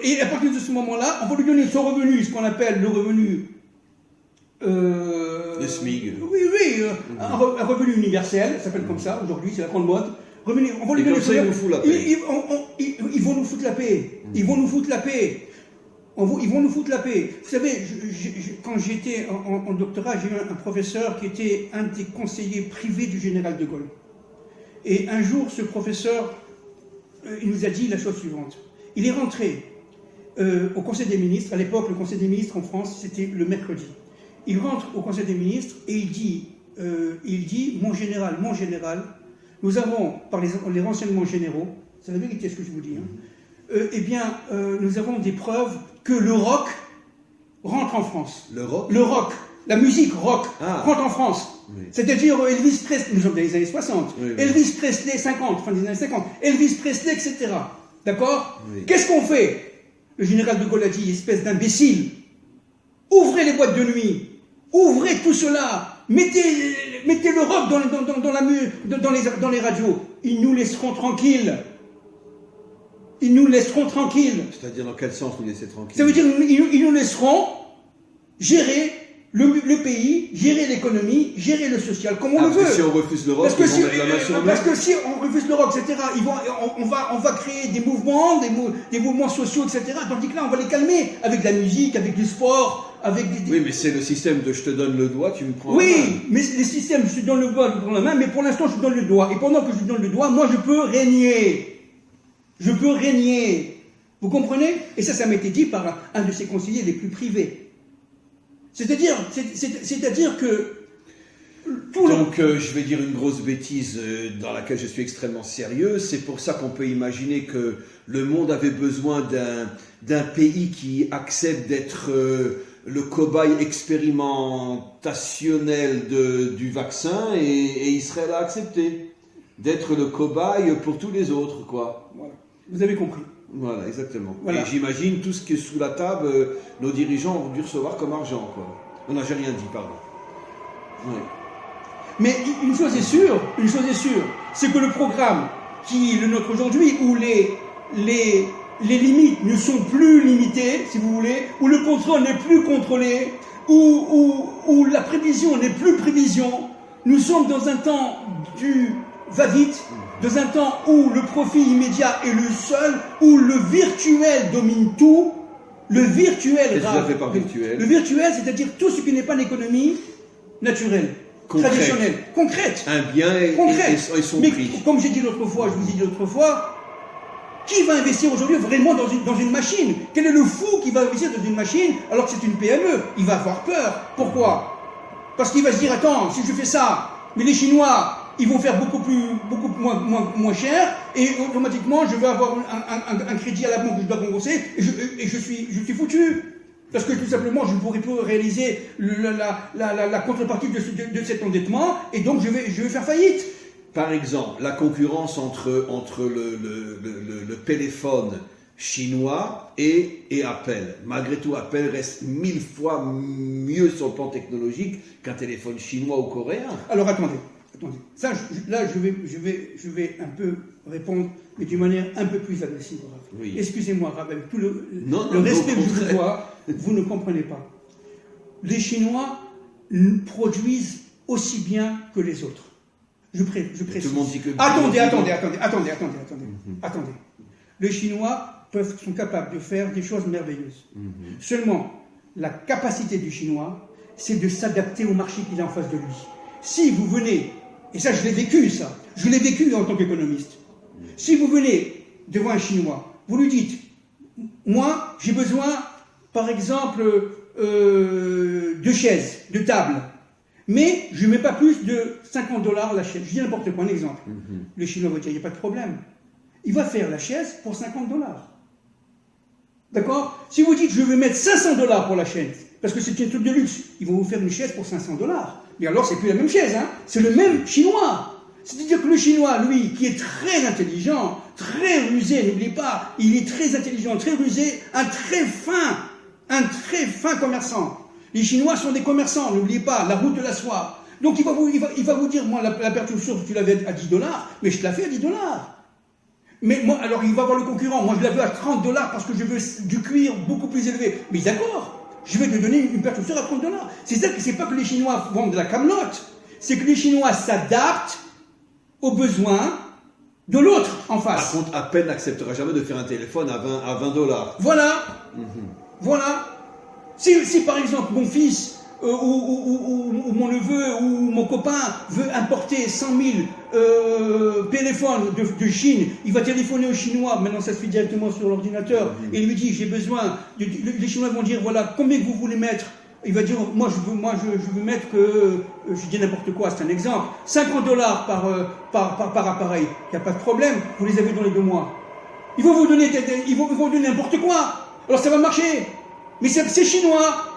et à partir de ce moment-là, on va lui donner son revenu, ce qu'on appelle le revenu... le SMIC. Oui, un revenu universel, ça s'appelle comme ça, aujourd'hui, c'est la grande mode. On va lui donner ça, ils nous foutent la paix. Ils vont nous foutre la paix. Ils vont nous foutre la paix. Ils vont nous foutre la paix. Vous savez, quand j'étais en doctorat, j'ai eu un professeur qui était un des conseillers privés du général de Gaulle. Et un jour, ce professeur, il nous a dit la chose suivante. Il est rentré au Conseil des ministres. À l'époque, le Conseil des ministres en France, c'était le mercredi. Il rentre au Conseil des ministres et il dit, mon général, nous avons, par les renseignements généraux, c'est la vérité ce que je vous dis, nous avons des preuves que le rock rentre en France. Le rock? Le rock, la musique rock rentre en France. Oui. C'est-à-dire Elvis Presley, nous sommes dans les années 60, oui. Elvis Presley 50, fin des années 50, Elvis Presley, etc. D'accord? Oui. Qu'est-ce qu'on fait? Le général de Gaulle a dit, espèce d'imbécile, ouvrez les boîtes de nuit, ouvrez tout cela, mettez le rock dans les radios, ils nous laisseront tranquilles. ils nous laisseront tranquilles. C'est-à-dire dans quel sens nous laisser tranquilles? Ça veut dire qu'ils nous laisseront gérer le pays, gérer l'économie, gérer le social, comme on le veut. Si on refuse l'Europe, parce que si on refuse l'Europe, etc., on va créer des mouvements, des mouvements sociaux, etc., tandis que là, on va les calmer avec de la musique, avec du sport, avec des... Oui, mais c'est le système de je te donne le doigt, tu me prends la main. Oui, mais les systèmes, je te donne le doigt, je te prends la main, mais pour l'instant, je te donne le doigt. Et pendant que je te donne le doigt, moi, je peux régner. Je peux régner. Vous comprenez? Et ça m'a été dit par un de ses conseillers les plus privés. C'est-à-dire que... Donc, je vais dire une grosse bêtise dans laquelle je suis extrêmement sérieux. C'est pour ça qu'on peut imaginer que le monde avait besoin d'un pays qui accepte d'être le cobaye expérimentationnel du vaccin, et Israël a accepté d'être le cobaye pour tous les autres, quoi. Voilà. Vous avez compris. Voilà, exactement. Voilà. Et j'imagine tout ce qui est sous la table, nos dirigeants ont dû recevoir comme argent, quoi. Non, j'ai rien dit, pardon. Oui. Mais une chose est sûre, c'est que le programme qui est le nôtre aujourd'hui, où les limites ne sont plus limitées, si vous voulez, où le contrôle n'est plus contrôlé, où la prévision n'est plus prévision, nous sommes dans un temps du va-vite, dans un temps où le profit immédiat est le seul, où le virtuel domine tout. Le virtuel, le virtuel, c'est-à-dire tout ce qui n'est pas l'économie naturelle, traditionnelle, concrète. Un bien et son mais prix. Comme j'ai dit l'autre fois, je vous ai dit l'autre fois, qui va investir aujourd'hui vraiment dans une machine? Quel est le fou qui va investir dans une machine alors que c'est une PME? Il va avoir peur. Pourquoi? Parce qu'il va se dire, attends, si je fais ça, mais les Chinois, ils vont faire beaucoup moins cher, et automatiquement je vais avoir un crédit à la banque que je dois rembourser, et je suis foutu. Parce que tout simplement je ne pourrai plus réaliser la contrepartie de cet endettement, et donc je vais faire faillite. Par exemple, la concurrence entre le téléphone chinois et Apple. Malgré tout, Apple reste 1000 fois mieux sur le plan technologique qu'un téléphone chinois ou coréen. Alors attendez. Ça, je vais un peu répondre, mais d'une manière un peu plus agressive. Oui. Excusez-moi, Rav, avec tout le respect que je vous dois, vous ne comprenez pas. Les Chinois produisent aussi bien que les autres. Je précise. Tout le monde dit que... Attendez. Attendez. Les Chinois sont capables de faire des choses merveilleuses. Seulement, la capacité du Chinois, c'est de s'adapter au marché qu'il a en face de lui. Si vous venez, et ça je l'ai vécu en tant qu'économiste, si vous venez devant un Chinois, vous lui dites, moi j'ai besoin par exemple de chaises, de tables, mais je ne mets pas plus de $50 la chaise, je dis n'importe quoi, un exemple. Le Chinois va dire, il n'y a pas de problème. Il va faire la chaise pour $50. D'accord? Si vous dites, je vais mettre $500 pour la chaise, parce que c'est un truc de luxe, ils vont vous faire une chaise pour $500. Mais alors, c'est plus la même chaise, hein. C'est le même Chinois. C'est-à-dire que le Chinois, lui, qui est très intelligent, très rusé, n'oubliez pas, il est très intelligent, très rusé, un très fin commerçant. Les Chinois sont des commerçants, n'oubliez pas, la route de la soie. Donc il va vous dire, moi, la paire de chaussures, tu l'avais à $10, mais je te la fais à $10. Mais moi, alors il va voir le concurrent, moi je la veux à $30 parce que je veux du cuir beaucoup plus élevé. Mais d'accord. Je vais te donner une paire de chaussures à $30. C'est pas que les Chinois vendent de la camelote, c'est que les Chinois s'adaptent aux besoins de l'autre en face. Par contre, Apple n'acceptera jamais de faire un téléphone à $20. Voilà. Voilà. Si par exemple mon fils ou mon neveu ou mon copain veut importer 100 000 téléphones de Chine, il va téléphoner aux Chinois, maintenant ça se fait directement sur l'ordinateur, et il lui dit j'ai besoin, les Chinois vont dire voilà combien que vous voulez mettre, il va dire moi je veux mettre que, je dis n'importe quoi, c'est un exemple, $50 par appareil, il n'y a pas de problème, vous les avez dans les 2 mois. Ils vont vous donner n'importe quoi, alors ça va marcher, mais c'est chinois.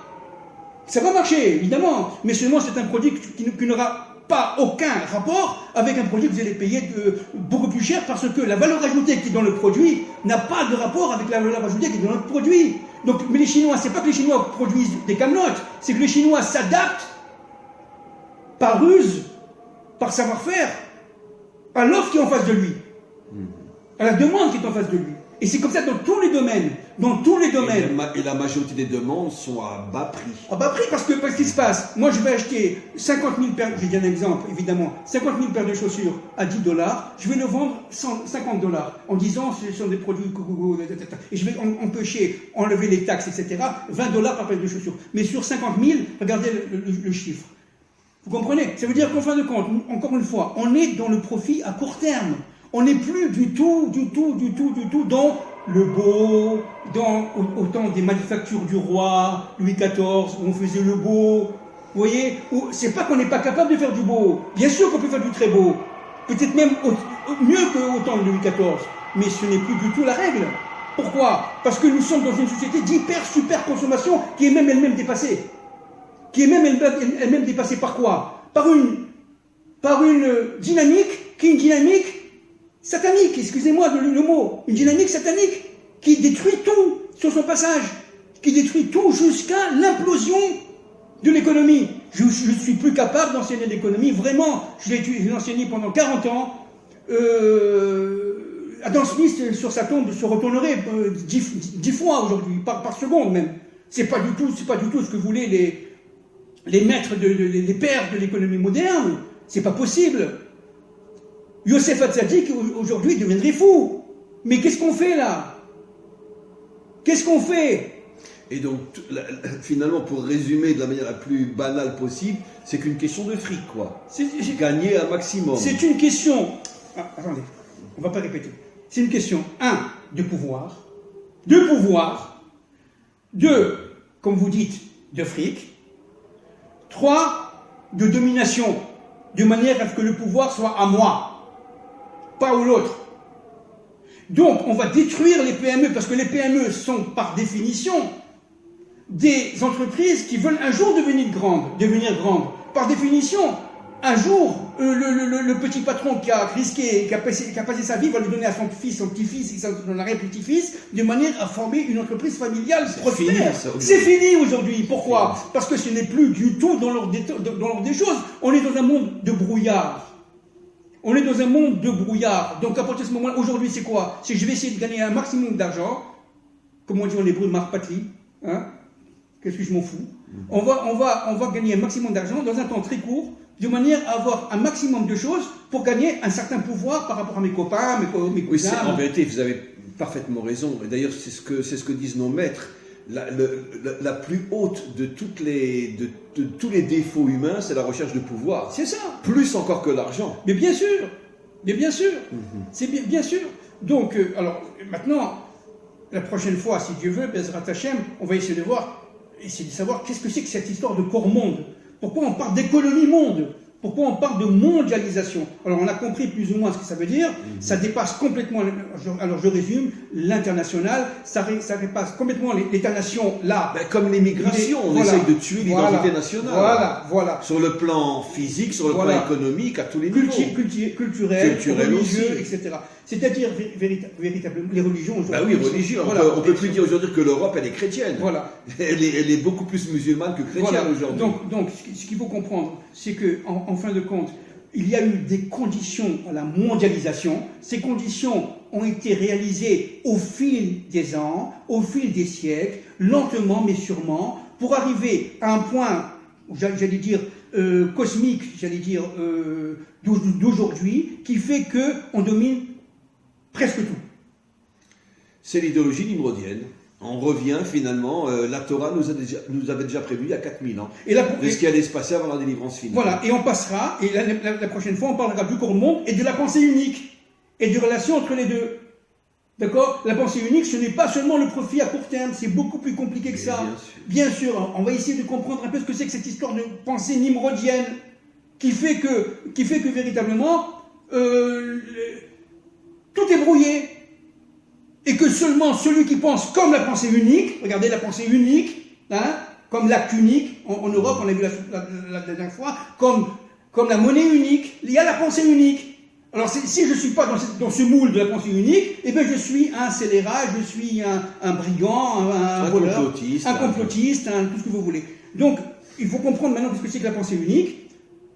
Ça va marcher, évidemment, mais seulement c'est un produit qui n'aura pas aucun rapport avec un produit que vous allez payer beaucoup plus cher, parce que la valeur ajoutée qui est dans le produit n'a pas de rapport avec la valeur ajoutée qui est dans notre produit. Donc, mais les Chinois, c'est pas que les Chinois produisent des camelotes, c'est que les Chinois s'adaptent par ruse, par savoir-faire, à l'offre qui est en face de lui, à la demande qui est en face de lui. Et c'est comme ça dans tous les domaines. Dans tous les domaines. Et la majorité des demandes sont à bas prix. À bas prix, parce qu'il se passe. Moi, je vais acheter 50 000 paires, j'ai dit un exemple, évidemment, 50 000 paires de chaussures à $10. Je vais le vendre $50 en disant ce sont des produits. Et je vais empêcher, enlever les taxes, etc. $20 par paire de chaussures. Mais sur 50 000, regardez le chiffre. Vous comprenez? Ça veut dire qu'en fin de compte, encore une fois, on est dans le profit à court terme. On n'est plus du tout dans le beau, au temps des manufactures du roi, Louis XIV, où on faisait le beau. Vous voyez? C'est pas qu'on n'est pas capable de faire du beau. Bien sûr qu'on peut faire du très beau. Peut-être même mieux qu'au temps de Louis XIV. Mais ce n'est plus du tout la règle. Pourquoi? Parce que nous sommes dans une société d'hyper-super consommation qui est même elle-même dépassée. Qui est même elle-même dépassée par quoi? Par une dynamique qui est une dynamique satanique, excusez-moi le mot, une dynamique satanique qui détruit tout sur son passage, qui détruit tout jusqu'à l'implosion de l'économie. Je ne suis plus capable d'enseigner l'économie, vraiment, je l'ai enseigné pendant 40 ans. Adam Smith, sur sa tombe, se retournerait 10 fois aujourd'hui, par seconde même. C'est pas du tout ce que voulaient les maîtres, les pères de l'économie moderne. C'est pas possible. Youssef Hatzadik, aujourd'hui, deviendrait fou. Mais qu'est-ce qu'on fait là? Qu'est-ce qu'on fait? Et donc, finalement, pour résumer de la manière la plus banale possible, c'est qu'une question de fric, quoi. Gagner un maximum. C'est une question... attendez, on va pas répéter. C'est une question, 1, de pouvoir. 2, comme vous dites, de fric. 3, de domination. De manière à ce que le pouvoir soit à moi. Pas ou l'autre. Donc, on va détruire les PME, parce que les PME sont, par définition, des entreprises qui veulent un jour devenir grandes. Par définition, un jour, le petit patron qui a risqué, qui a passé sa vie, va lui donner à son fils, son petit-fils, et son arrière-petit-fils, de manière à former une entreprise familiale prospère. C'est fini aujourd'hui. Pourquoi? Parce que ce n'est plus du tout dans l'ordre des choses. On est dans un monde de brouillard. Donc, à partir de ce moment-là, aujourd'hui, c'est quoi? C'est que je vais essayer de gagner un maximum d'argent. Comme on dit en hébreu, marpatli. Hein? Qu'est-ce que je m'en fous? On va gagner un maximum d'argent dans un temps très court, de manière à avoir un maximum de choses pour gagner un certain pouvoir par rapport à mes copains, mes cousins. Oui, en vérité, vous avez parfaitement raison. Et d'ailleurs, c'est ce que disent nos maîtres. La plus haute de tous les défauts humains, c'est la recherche de pouvoir. C'est ça. Plus encore que l'argent. Mais bien sûr. C'est bien sûr. Donc, alors, maintenant, la prochaine fois, si Dieu veut, Bezrat Hashem, on va essayer de savoir qu'est-ce que c'est que cette histoire de corps monde. Pourquoi on parle d'économie monde? Pourquoi on parle de mondialisation? Alors, on a compris plus ou moins ce que ça veut dire. Ça dépasse complètement, alors je résume, l'international. Ça dépasse complètement l'État-nation, là. Comme l'immigration, on essaye de tuer l'identité nationale. Voilà. Sur le plan physique, sur le plan économique, à tous les niveaux. Culturel religieux, aussi. etc. C'est-à-dire, véritablement, les religions aujourd'hui. Oui, religion. On ne peut plus dire aujourd'hui que l'Europe, elle est chrétienne. Voilà. Elle est beaucoup plus musulmane que chrétienne aujourd'hui. Donc, ce qu'il faut comprendre, c'est qu'en fin de compte, il y a eu des conditions à la mondialisation. Ces conditions ont été réalisées au fil des ans, au fil des siècles, lentement mais sûrement, pour arriver à un point, j'allais dire, cosmique, d'aujourd'hui, qui fait qu'on domine presque tout. C'est l'idéologie nimrodienne. On revient finalement, la Torah nous avait déjà prévu il y a 4000 ans de ce qui allait se passer avant la délivrance finale. Voilà, et on passera, et la prochaine fois on parlera du corps monde et de la pensée unique, et de relation entre les deux. D'accord? La pensée unique, ce n'est pas seulement le profit à court terme, c'est beaucoup plus compliqué que ça. Bien sûr, on va essayer de comprendre un peu ce que c'est que cette histoire de pensée nimrodienne, qui fait que véritablement, tout est brouillé. Et que seulement celui qui pense comme la pensée unique, regardez la pensée unique, hein, comme l'acte unique, en Europe, on l'a vu la dernière fois, comme la monnaie unique, il y a la pensée unique. Alors si je ne suis pas dans ce moule de la pensée unique, eh bien je suis un scélérat, je suis un brigand, un voleur, un complotiste, tout ce que vous voulez. Donc il faut comprendre maintenant ce que c'est que la pensée unique,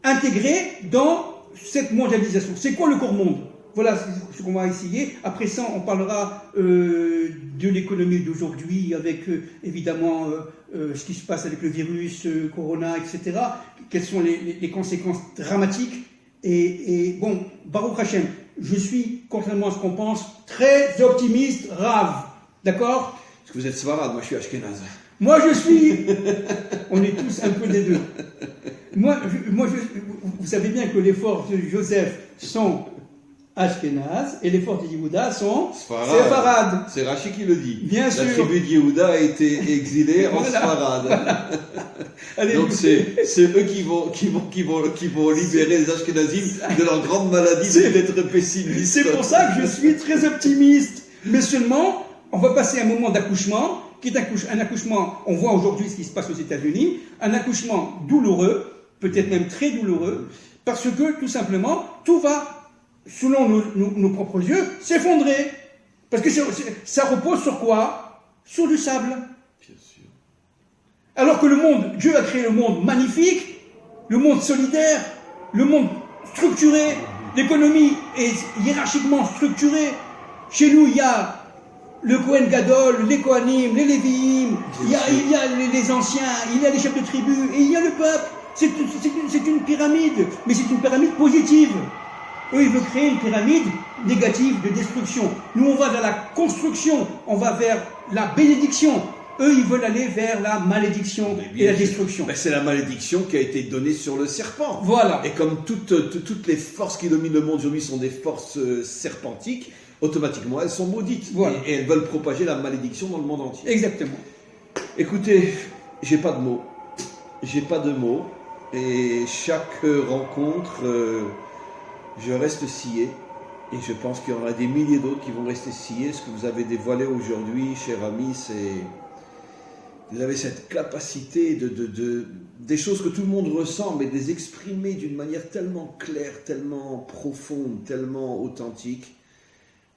intégrée dans cette mondialisation. C'est quoi le corps monde? voilà ce qu'on va essayer. Après ça, on parlera de l'économie d'aujourd'hui, avec évidemment ce qui se passe avec le virus, Corona, etc. Quelles sont les conséquences dramatiques. Et bon, Baruch Hashem, je suis, contrairement à ce qu'on pense, très optimiste, Rav. D'accord? Parce que vous êtes Sfarad, moi je suis Ashkenaz. Moi je suis... On est tous un peu des deux. Vous savez bien que les forces de Joseph sont Ashkenaz et les forces de Yehuda sont Sfarad. C'est Rachi qui le dit. Bien sûr. La tribu de Yehuda a été exilée en Sfarad. Voilà. Allez, donc c'est eux qui vont libérer les Ashkenazim de leur grande maladie d'être pessimistes. C'est pour ça que je suis très optimiste. Mais seulement, on va passer un moment d'accouchement, qui est un accouchement, on voit aujourd'hui ce qui se passe aux États-Unis, un accouchement douloureux, peut-être même très douloureux, parce que tout simplement, tout va, selon nos propres yeux, s'effondrer. Parce que ça repose sur quoi? Sur du sable. Bien sûr. Alors que le monde, Dieu a créé le monde magnifique, le monde solidaire, le monde structuré, l'économie est hiérarchiquement structurée. Chez nous, il y a le Kohen Gadol, les Kohanim, les Lévi'im, il y a les anciens, il y a les chefs de tribu, et il y a le peuple. C'est une pyramide, mais c'est une pyramide positive. Eux, ils veulent créer une pyramide négative de destruction. Nous, on va vers la construction, on va vers la bénédiction. Eux, ils veulent aller vers la malédiction et la destruction. Ben, c'est la malédiction qui a été donnée sur le serpent. Voilà. Et comme toutes les forces qui dominent le monde aujourd'hui sont des forces serpentiques, automatiquement, elles sont maudites. Voilà. Et elles veulent propager la malédiction dans le monde entier. Exactement. Écoutez, j'ai pas de mots. J'ai pas de mots. Et chaque rencontre, je reste scié. Et je pense qu'il y en a des milliers d'autres qui vont rester sciés. Ce que vous avez dévoilé aujourd'hui, cher ami, c'est... Vous avez cette capacité des choses que tout le monde ressent, mais de les exprimer d'une manière tellement claire, tellement profonde, tellement authentique.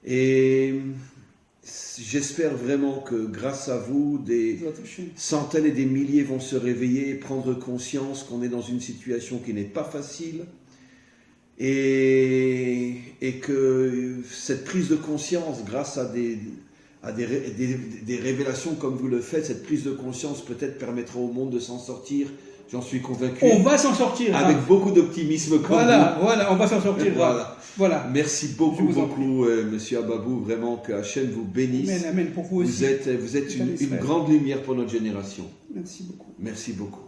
Et j'espère vraiment que grâce à vous, des centaines et des milliers vont se réveiller et prendre conscience qu'on est dans une situation qui n'est pas facile et que cette prise de conscience, grâce à des révélations comme vous le faites, cette prise de conscience peut-être permettra au monde de s'en sortir. J'en suis convaincu. On va s'en sortir. Avec beaucoup d'optimisme comme vous. Voilà, on va s'en sortir. Voilà. Merci beaucoup, Monsieur Ababou. Vraiment, que Hachem vous bénisse. Amen, amen. Pour vous aussi. Vous êtes une grande lumière pour notre génération. Merci beaucoup. Merci beaucoup.